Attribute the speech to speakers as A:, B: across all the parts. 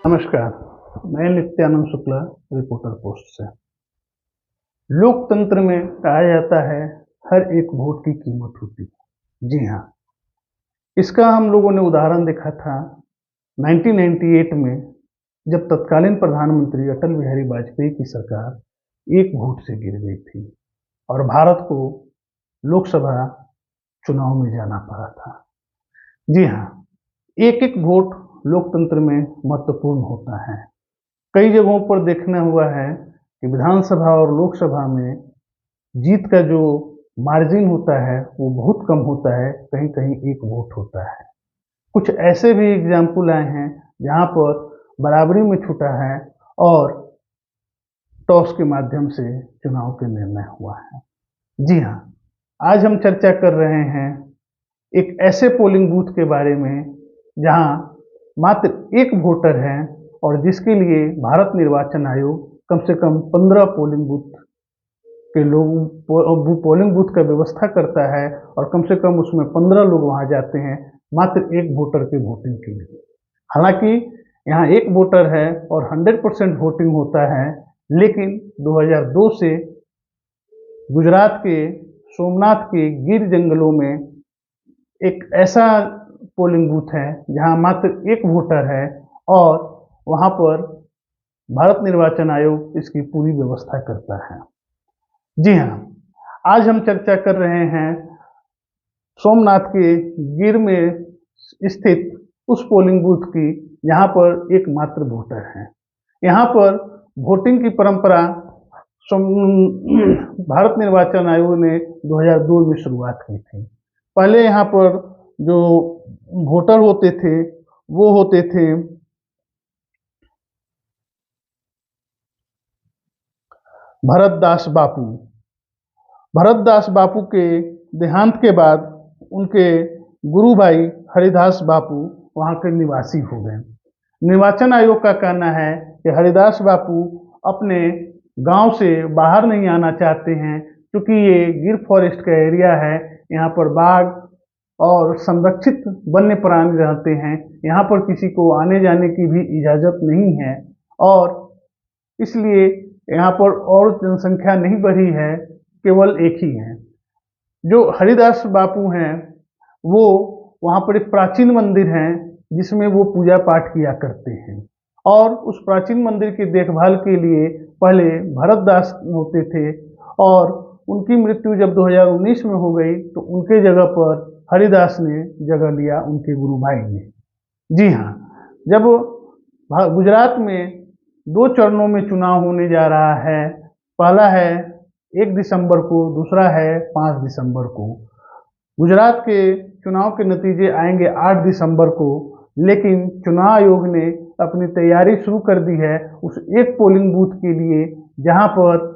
A: नमस्कार, मैं Nityanand Shukla, reporter post से। लोकतंत्र में कहा जाता है हर एक वोट की कीमत होती है। जी हाँ, इसका हम लोगों ने उदाहरण देखा था 1998 में, जब तत्कालीन प्रधानमंत्री अटल बिहारी वाजपेयी की सरकार एक वोट से गिर गई थी और भारत को लोकसभा चुनाव में जाना पड़ा था। जी हाँ, एक एक वोट लोकतंत्र में महत्वपूर्ण होता है। कई जगहों पर देखना हुआ है कि विधानसभा और लोकसभा में जीत का जो मार्जिन होता है वो बहुत कम होता है, कहीं कहीं एक वोट होता है। कुछ ऐसे भी एग्जाम्पल आए हैं जहां पर बराबरी में छूटा है और टॉस के माध्यम से चुनाव के निर्णय हुआ है। जी हाँ, आज हम चर्चा कर रहे हैं एक ऐसे पोलिंग बूथ के बारे में जहां मात्र एक वोटर है और जिसके लिए भारत निर्वाचन आयोग कम से कम 15 पोलिंग बूथ के लोग पोलिंग बूथ का व्यवस्था करता है और कम से कम उसमें 15 लोग वहां जाते हैं मात्र एक वोटर के वोटिंग के लिए। हालांकि यहाँ एक वोटर है और 100% वोटिंग होता है, लेकिन 2002 से गुजरात के सोमनाथ के गिर जंगलों में एक ऐसा पोलिंग बूथ है जहां मात्र एक वोटर है और वहां पर भारत निर्वाचन आयोग इसकी पूरी व्यवस्था करता है। जी हाँ, आज हम चर्चा कर रहे हैं सोमनाथ के गिर में स्थित उस पोलिंग बूथ की जहां पर एकमात्र वोटर है। यहाँ पर वोटिंग की परंपरा भारत निर्वाचन आयोग ने 2002 में शुरुआत की थी। पहले यहाँ पर जो वोटर होते थे वो होते थे भरतदास बापू। भरतदास बापू के देहांत के बाद उनके गुरु भाई हरिदास बापू वहाँ के निवासी हो गए। निर्वाचन आयोग का कहना है कि हरिदास बापू अपने गांव से बाहर नहीं आना चाहते हैं क्योंकि ये गिर फॉरेस्ट का एरिया है, यहाँ पर बाघ और संरक्षित वन्य प्राणी रहते हैं, यहाँ पर किसी को आने जाने की भी इजाज़त नहीं है और इसलिए यहाँ पर और जनसंख्या नहीं बढ़ी है, केवल एक ही है। जो हरिदास बापू हैं वो वहाँ पर एक प्राचीन मंदिर है जिसमें वो पूजा पाठ किया करते हैं और उस प्राचीन मंदिर की देखभाल के लिए पहले भरतदास होते थे और उनकी मृत्यु जब 2019 में हो गई तो उनके जगह पर हरिदास ने जगह लिया, उनके गुरु भाई ने। जी हाँ, जब गुजरात में 2 चरणों में चुनाव होने जा रहा है, पहला है 1 दिसंबर को, दूसरा है 5 दिसंबर को। गुजरात के चुनाव के नतीजे आएंगे 8 दिसंबर को, लेकिन चुनाव आयोग ने अपनी तैयारी शुरू कर दी है उस एक पोलिंग बूथ के लिए जहां पर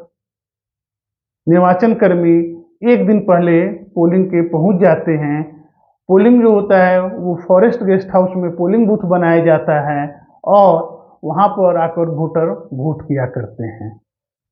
A: निर्वाचन कर्मी एक दिन पहले पोलिंग के पहुंच जाते हैं। पोलिंग जो होता है वो फॉरेस्ट गेस्ट हाउस में पोलिंग बूथ बनाया जाता है और वहां पर आकर वोटर वोट किया करते हैं।